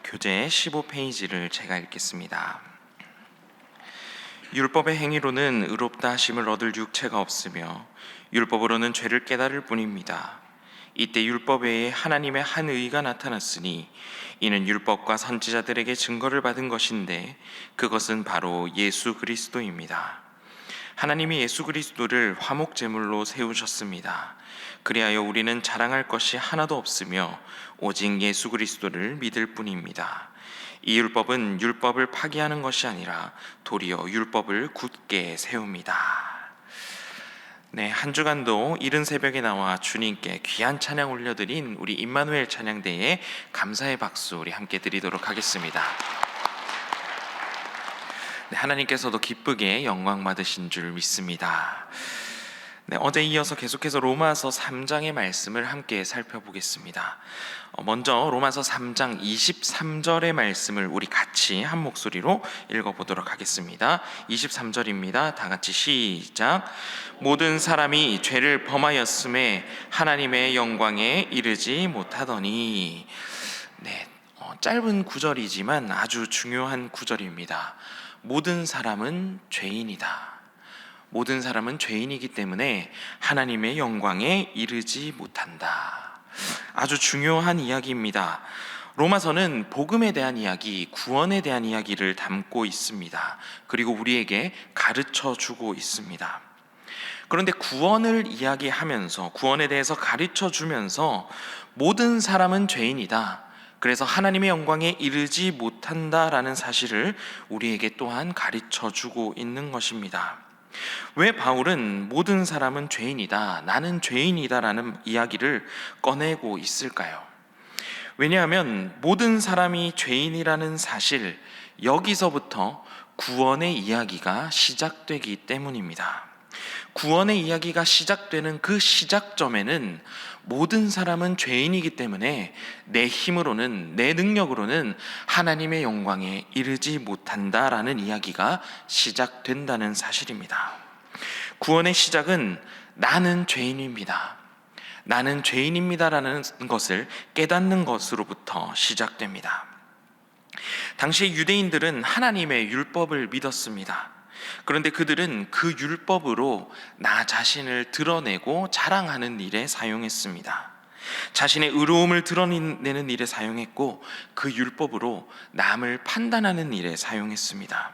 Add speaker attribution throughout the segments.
Speaker 1: 교재 15페이지를 제가 읽겠습니다. 율법의 행위로는 의롭다 하심을 얻을 육체가 없으며 율법으로는 죄를 깨달을 뿐입니다. 이때 율법 외에 하나님의 한 의가 나타났으니 이는 율법과 선지자들에게 증거를 받은 것인데 그것은 바로 예수 그리스도입니다. 하나님이 예수 그리스도를 화목제물로 세우셨습니다. 그리하여 우리는 자랑할 것이 하나도 없으며 오직 예수 그리스도를 믿을 뿐입니다. 이 율법은 율법을 파기하는 것이 아니라 도리어 율법을 굳게 세웁니다. 네, 한 주간도 이른 새벽에 나와 주님께 귀한 찬양 올려드린 우리 임마누엘 찬양대에 감사의 박수 우리 함께 드리도록 하겠습니다. 네, 하나님께서도 기쁘게 영광 받으신 줄 믿습니다. 네, 어제 이어서 계속해서 로마서 3장의 말씀을 함께 살펴보겠습니다. 먼저 로마서 3장 23절의 말씀을 우리 같이 한 목소리로 읽어보도록 하겠습니다. 23절입니다. 다 같이 시작. 모든 사람이 죄를 범하였음에 하나님의 영광에 이르지 못하더니. 네, 짧은 구절이지만 아주 중요한 구절입니다. 모든 사람은 죄인이다. 모든 사람은 죄인이기 때문에 하나님의 영광에 이르지 못한다. 아주 중요한 이야기입니다. 로마서는 복음에 대한 이야기, 구원에 대한 이야기를 담고 있습니다. 그리고 우리에게 가르쳐 주고 있습니다. 그런데 구원을 이야기하면서, 구원에 대해서 가르쳐 주면서 모든 사람은 죄인이다, 그래서 하나님의 영광에 이르지 못한다라는 사실을 우리에게 또한 가르쳐 주고 있는 것입니다. 왜 바울은 모든 사람은 죄인이다, 나는 죄인이다라는 이야기를 꺼내고 있을까요? 왜냐하면 모든 사람이 죄인이라는 사실, 여기서부터 구원의 이야기가 시작되기 때문입니다. 구원의 이야기가 시작되는 그 시작점에는 모든 사람은 죄인이기 때문에 내 힘으로는, 내 능력으로는 하나님의 영광에 이르지 못한다라는 이야기가 시작된다는 사실입니다. 구원의 시작은 나는 죄인입니다, 나는 죄인입니다라는 것을 깨닫는 것으로부터 시작됩니다. 당시 유대인들은 하나님의 율법을 믿었습니다. 그런데 그들은 그 율법으로 나 자신을 드러내고 자랑하는 일에 사용했습니다. 자신의 의로움을 드러내는 일에 사용했고 그 율법으로 남을 판단하는 일에 사용했습니다.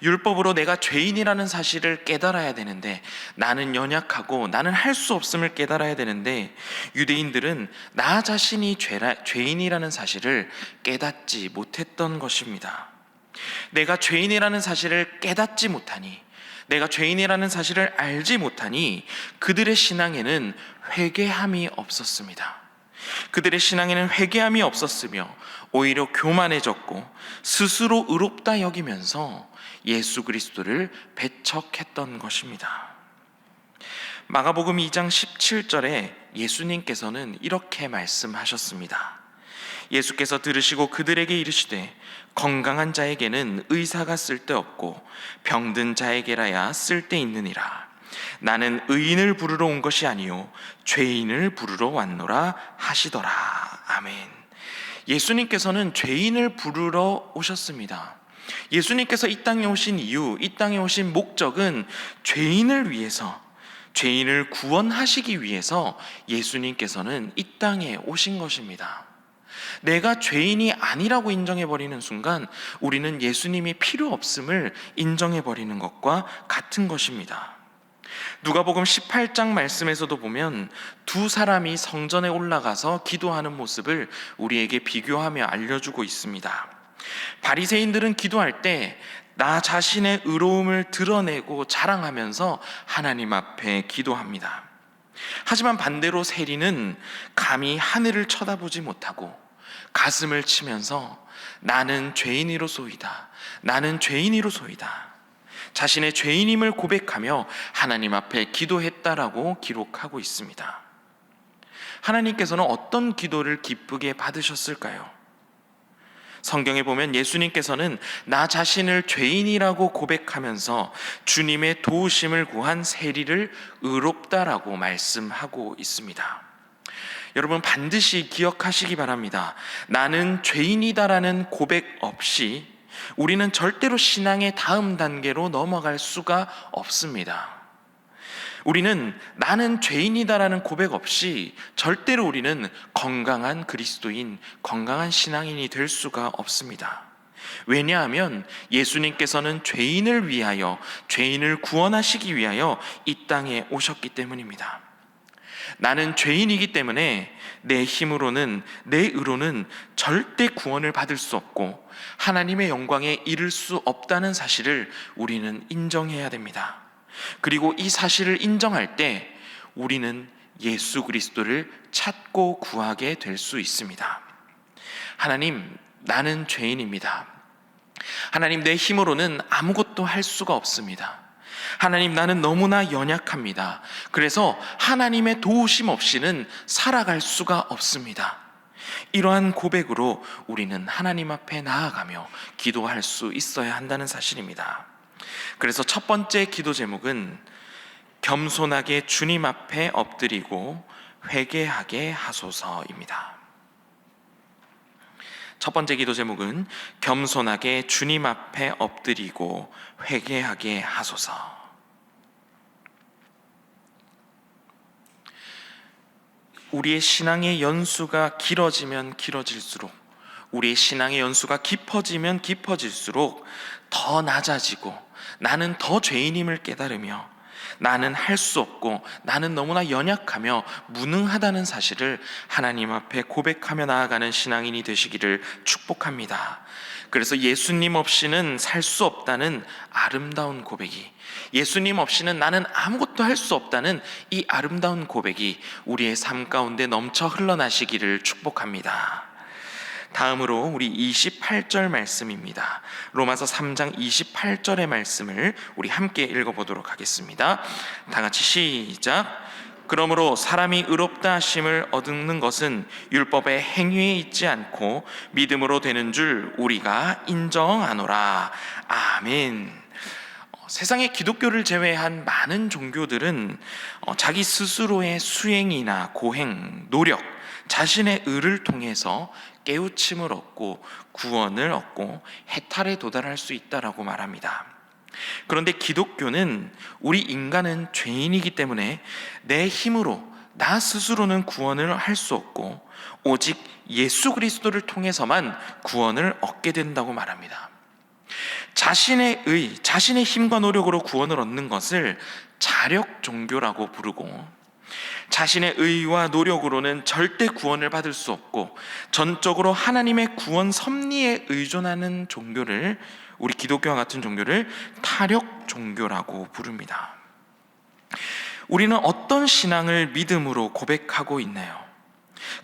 Speaker 1: 율법으로 내가 죄인이라는 사실을 깨달아야 되는데, 나는 연약하고 나는 할 수 없음을 깨달아야 되는데, 유대인들은 나 자신이 죄인이라는 사실을 깨닫지 못했던 것입니다. 내가 죄인이라는 사실을 깨닫지 못하니, 내가 죄인이라는 사실을 알지 못하니 그들의 신앙에는 회개함이 없었습니다. 그들의 신앙에는 회개함이 없었으며 오히려 교만해졌고 스스로 의롭다 여기면서 예수 그리스도를 배척했던 것입니다. 마가복음 2장 17절에 예수님께서는 이렇게 말씀하셨습니다. 예수께서 들으시고 그들에게 이르시되 건강한 자에게는 의사가 쓸데없고 병든 자에게라야 쓸데있느니라. 나는 의인을 부르러 온 것이 아니요 죄인을 부르러 왔노라 하시더라. 아멘. 예수님께서는 죄인을 부르러 오셨습니다. 예수님께서 이 땅에 오신 이유, 이 땅에 오신 목적은 죄인을 위해서, 죄인을 구원하시기 위해서 예수님께서는 이 땅에 오신 것입니다. 내가 죄인이 아니라고 인정해버리는 순간 우리는 예수님이 필요 없음을 인정해버리는 것과 같은 것입니다. 누가복음 18장 말씀에서도 보면 두 사람이 성전에 올라가서 기도하는 모습을 우리에게 비교하며 알려주고 있습니다. 바리새인들은 기도할 때 나 자신의 의로움을 드러내고 자랑하면서 하나님 앞에 기도합니다. 하지만 반대로 세리는 감히 하늘을 쳐다보지 못하고 가슴을 치면서 나는 죄인이로소이다, 나는 죄인이로소이다, 자신의 죄인임을 고백하며 하나님 앞에 기도했다라고 기록하고 있습니다. 하나님께서는 어떤 기도를 기쁘게 받으셨을까요? 성경에 보면 예수님께서는 나 자신을 죄인이라고 고백하면서 주님의 도우심을 구한 세리를 의롭다라고 말씀하고 있습니다. 여러분 반드시 기억하시기 바랍니다. 나는 죄인이다라는 고백 없이 우리는 절대로 신앙의 다음 단계로 넘어갈 수가 없습니다. 우리는 나는 죄인이다라는 고백 없이 절대로 우리는 건강한 그리스도인, 건강한 신앙인이 될 수가 없습니다. 왜냐하면 예수님께서는 죄인을 위하여, 죄인을 구원하시기 위하여 이 땅에 오셨기 때문입니다. 나는 죄인이기 때문에 내 힘으로는, 내 의로는 절대 구원을 받을 수 없고 하나님의 영광에 이를 수 없다는 사실을 우리는 인정해야 됩니다. 그리고 이 사실을 인정할 때 우리는 예수 그리스도를 찾고 구하게 될 수 있습니다. 하나님, 나는 죄인입니다. 하나님, 내 힘으로는 아무것도 할 수가 없습니다. 하나님, 나는 너무나 연약합니다. 그래서 하나님의 도우심 없이는 살아갈 수가 없습니다. 이러한 고백으로 우리는 하나님 앞에 나아가며 기도할 수 있어야 한다는 사실입니다. 그래서 첫 번째 기도 제목은 겸손하게 주님 앞에 엎드리고 회개하게 하소서입니다. 첫 번째 기도 제목은 겸손하게 주님 앞에 엎드리고 회개하게 하소서. 우리의 신앙의 연수가 길어지면 길어질수록, 우리의 신앙의 연수가 깊어지면 깊어질수록 더 낮아지고 나는 더 죄인임을 깨달으며 나는 할 수 없고 나는 너무나 연약하며 무능하다는 사실을 하나님 앞에 고백하며 나아가는 신앙인이 되시기를 축복합니다. 그래서 예수님 없이는 살 수 없다는 아름다운 고백이, 예수님 없이는 나는 아무것도 할 수 없다는 이 아름다운 고백이 우리의 삶 가운데 넘쳐 흘러나시기를 축복합니다. 다음으로 우리 28절 말씀입니다. 로마서 3장 28절의 말씀을 우리 함께 읽어보도록 하겠습니다. 다 같이 시작. 그러므로 사람이 의롭다 하심을 얻는 것은 율법의 행위에 있지 않고 믿음으로 되는 줄 우리가 인정하노라. 아멘. 세상의 기독교를 제외한 많은 종교들은 자기 스스로의 수행이나 고행, 노력, 자신의 의를 통해서 깨우침을 얻고 구원을 얻고 해탈에 도달할 수 있다라고 말합니다. 그런데 기독교는 우리 인간은 죄인이기 때문에 내 힘으로, 나 스스로는 구원을 할 수 없고 오직 예수 그리스도를 통해서만 구원을 얻게 된다고 말합니다. 자신의 의, 자신의 힘과 노력으로 구원을 얻는 것을 자력 종교라고 부르고, 자신의 의와 노력으로는 절대 구원을 받을 수 없고 전적으로 하나님의 구원 섭리에 의존하는 종교를, 우리 기독교와 같은 종교를 타력 종교라고 부릅니다. 우리는 어떤 신앙을 믿음으로 고백하고 있나요?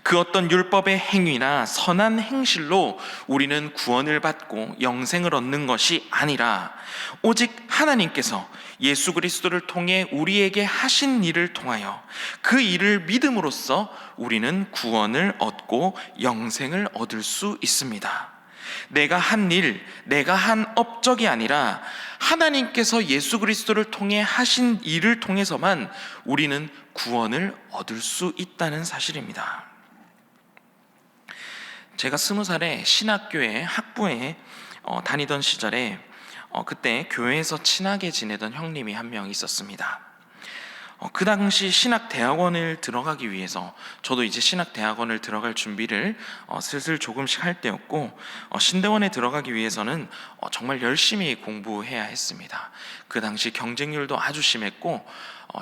Speaker 1: 그 어떤 율법의 행위나 선한 행실로 우리는 구원을 받고 영생을 얻는 것이 아니라 오직 하나님께서 예수 그리스도를 통해 우리에게 하신 일을 통하여 그 일을 믿음으로써 우리는 구원을 얻고 영생을 얻을 수 있습니다. 내가 한 일, 내가 한 업적이 아니라 하나님께서 예수 그리스도를 통해 하신 일을 통해서만 우리는 구원을 얻을 수 있다는 사실입니다. 제가 20살에 신학교에 학부에 다니던 시절에 그때 교회에서 친하게 지내던 형님이 한 명 있었습니다. 그 당시 신학대학원을 들어가기 위해서, 저도 이제 신학대학원을 들어갈 준비를 슬슬 조금씩 할 때였고, 신대원에 들어가기 위해서는 정말 열심히 공부해야 했습니다. 그 당시 경쟁률도 아주 심했고,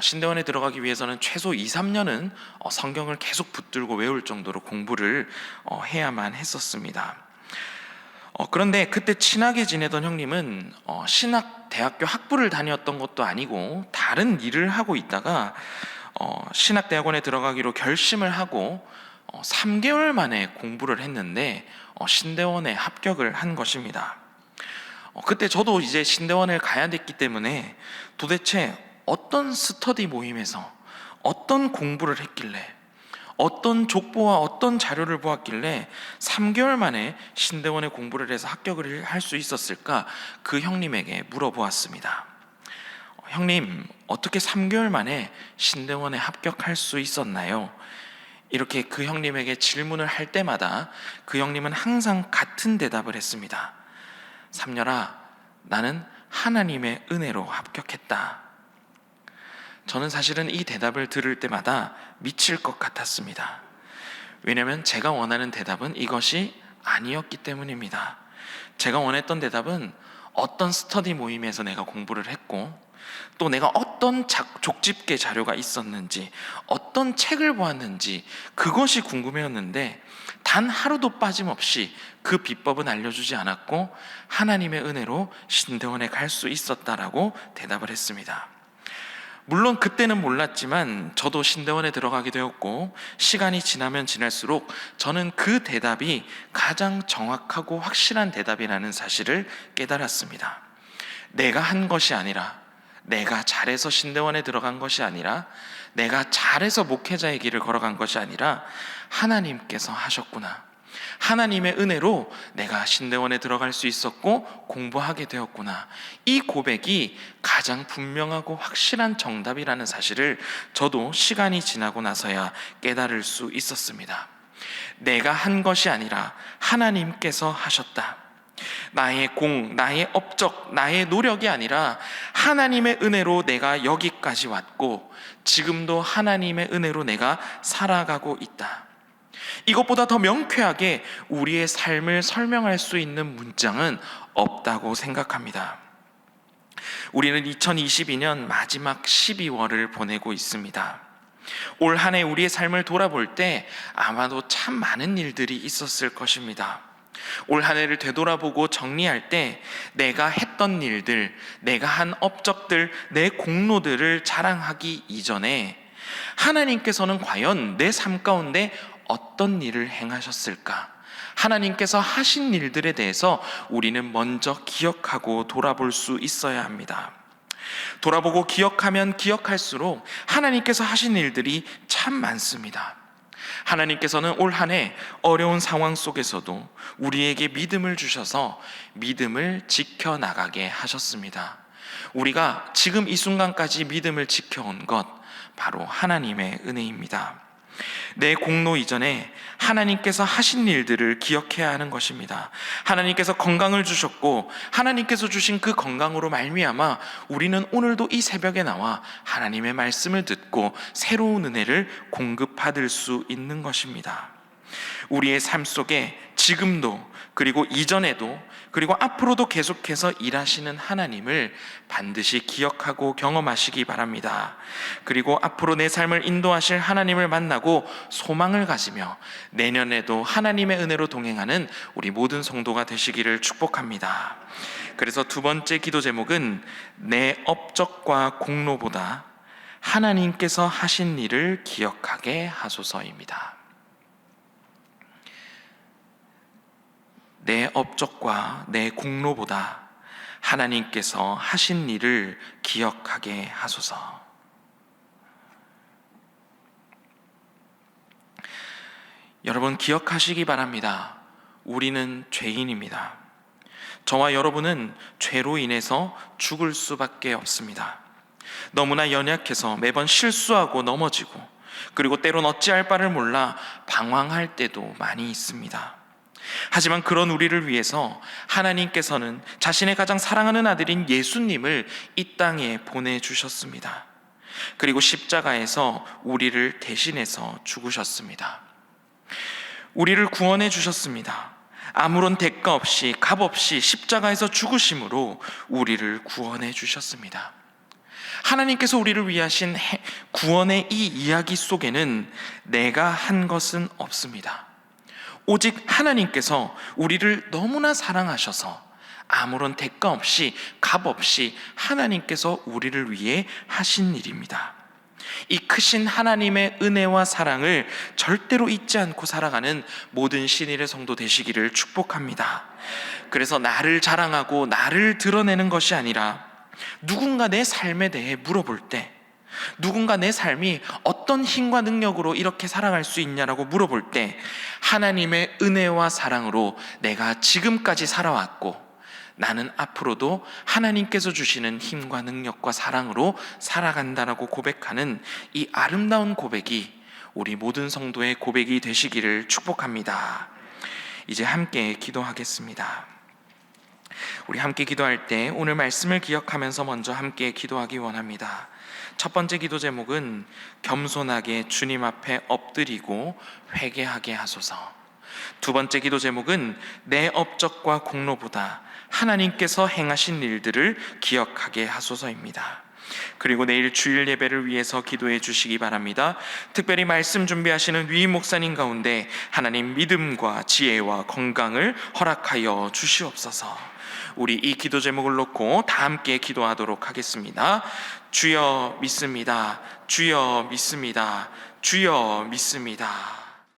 Speaker 1: 신대원에 들어가기 위해서는 최소 2, 3년은 성경을 계속 붙들고 외울 정도로 공부를 해야만 했었습니다. 그런데 그때 친하게 지내던 형님은 신학대학교 학부를 다녔던 것도 아니고 다른 일을 하고 있다가 신학대학원에 들어가기로 결심을 하고 3개월 만에 공부를 했는데 신대원에 합격을 한 것입니다. 그때 저도 이제 신대원을 가야 됐기 때문에 도대체 어떤 스터디 모임에서 어떤 공부를 했길래, 어떤 족보와 어떤 자료를 보았길래 3개월 만에 신대원에 공부를 해서 합격을 할 수 있었을까, 그 형님에게 물어보았습니다. 형님, 어떻게 3개월 만에 신대원에 합격할 수 있었나요? 이렇게 그 형님에게 질문을 할 때마다 그 형님은 항상 같은 대답을 했습니다. 삼녀라, 나는 하나님의 은혜로 합격했다. 저는 사실은 이 대답을 들을 때마다 미칠 것 같았습니다. 왜냐하면 제가 원하는 대답은 이것이 아니었기 때문입니다. 제가 원했던 대답은 어떤 스터디 모임에서 내가 공부를 했고, 또 내가 어떤 족집게 자료가 있었는지, 어떤 책을 보았는지, 그것이 궁금해였는데 단 하루도 빠짐없이 그 비법은 알려주지 않았고 하나님의 은혜로 신대원에 갈 수 있었다라고 대답을 했습니다. 물론 그때는 몰랐지만 저도 신대원에 들어가게 되었고, 시간이 지나면 지날수록 저는 그 대답이 가장 정확하고 확실한 대답이라는 사실을 깨달았습니다. 내가 한 것이 아니라, 내가 잘해서 신대원에 들어간 것이 아니라, 내가 잘해서 목회자의 길을 걸어간 것이 아니라 하나님께서 하셨구나. 하나님의 은혜로 내가 신대원에 들어갈 수 있었고 공부하게 되었구나. 이 고백이 가장 분명하고 확실한 정답이라는 사실을 저도 시간이 지나고 나서야 깨달을 수 있었습니다. 내가 한 것이 아니라 하나님께서 하셨다. 나의 나의 업적, 나의 노력이 아니라 하나님의 은혜로 내가 여기까지 왔고 지금도 하나님의 은혜로 내가 살아가고 있다. 이것보다 더 명쾌하게 우리의 삶을 설명할 수 있는 문장은 없다고 생각합니다. 우리는 2022년 마지막 12월을 보내고 있습니다. 올 한 해 우리의 삶을 돌아볼 때 아마도 참 많은 일들이 있었을 것입니다. 올 한 해를 되돌아보고 정리할 때 내가 했던 일들, 내가 한 업적들, 내 공로들을 자랑하기 이전에 하나님께서는 과연 내 삶 가운데 어떤 일을 행하셨을까? 하나님께서 하신 일들에 대해서 우리는 먼저 기억하고 돌아볼 수 있어야 합니다. 돌아보고 기억하면 기억할수록 하나님께서 하신 일들이 참 많습니다. 하나님께서는 올 한 해 어려운 상황 속에서도 우리에게 믿음을 주셔서 믿음을 지켜나가게 하셨습니다. 우리가 지금 이 순간까지 믿음을 지켜온 것, 바로 하나님의 은혜입니다. 내 공로 이전에 하나님께서 하신 일들을 기억해야 하는 것입니다. 하나님께서 건강을 주셨고 하나님께서 주신 그 건강으로 말미암아 우리는 오늘도 이 새벽에 나와 하나님의 말씀을 듣고 새로운 은혜를 공급받을 수 있는 것입니다. 우리의 삶 속에 지금도, 그리고 이전에도, 그리고 앞으로도 계속해서 일하시는 하나님을 반드시 기억하고 경험하시기 바랍니다. 그리고 앞으로 내 삶을 인도하실 하나님을 만나고 소망을 가지며 내년에도 하나님의 은혜로 동행하는 우리 모든 성도가 되시기를 축복합니다. 그래서 두 번째 기도 제목은 내 업적과 공로보다 하나님께서 하신 일을 기억하게 하소서입니다. 내 업적과 내 공로보다 하나님께서 하신 일을 기억하게 하소서. 여러분 기억하시기 바랍니다. 우리는 죄인입니다. 저와 여러분은 죄로 인해서 죽을 수밖에 없습니다. 너무나 연약해서 매번 실수하고 넘어지고, 그리고 때론 어찌할 바를 몰라 방황할 때도 많이 있습니다. 하지만 그런 우리를 위해서 하나님께서는 자신의 가장 사랑하는 아들인 예수님을 이 땅에 보내주셨습니다. 그리고 십자가에서 우리를 대신해서 죽으셨습니다. 우리를 구원해 주셨습니다. 아무런 대가 없이, 값 없이 십자가에서 죽으심으로 우리를 구원해 주셨습니다. 하나님께서 우리를 위하신 구원의 이 이야기 속에는 내가 한 것은 없습니다. 오직 하나님께서 우리를 너무나 사랑하셔서 아무런 대가 없이, 값 없이 하나님께서 우리를 위해 하신 일입니다. 이 크신 하나님의 은혜와 사랑을 절대로 잊지 않고 살아가는 모든 신일의 성도 되시기를 축복합니다. 그래서 나를 자랑하고 나를 드러내는 것이 아니라 누군가 내 삶에 대해 물어볼 때, 누군가 내 삶이 어떤 힘과 능력으로 이렇게 살아갈 수 있냐라고 물어볼 때 하나님의 은혜와 사랑으로 내가 지금까지 살아왔고 나는 앞으로도 하나님께서 주시는 힘과 능력과 사랑으로 살아간다라고 고백하는 이 아름다운 고백이 우리 모든 성도의 고백이 되시기를 축복합니다. 이제 함께 기도하겠습니다. 우리 함께 기도할 때 오늘 말씀을 기억하면서 먼저 함께 기도하기 원합니다. 첫 번째 기도 제목은 겸손하게 주님 앞에 엎드리고 회개하게 하소서. 두 번째 기도 제목은 내 업적과 공로보다 하나님께서 행하신 일들을 기억하게 하소서입니다. 그리고 내일 주일 예배를 위해서 기도해 주시기 바랍니다. 특별히 말씀 준비하시는 위임 목사님 가운데 하나님 믿음과 지혜와 건강을 허락하여 주시옵소서. 우리 이 기도 제목을 놓고 다 함께 기도하도록 하겠습니다. 주여 믿습니다. 주여 믿습니다. 주여 믿습니다.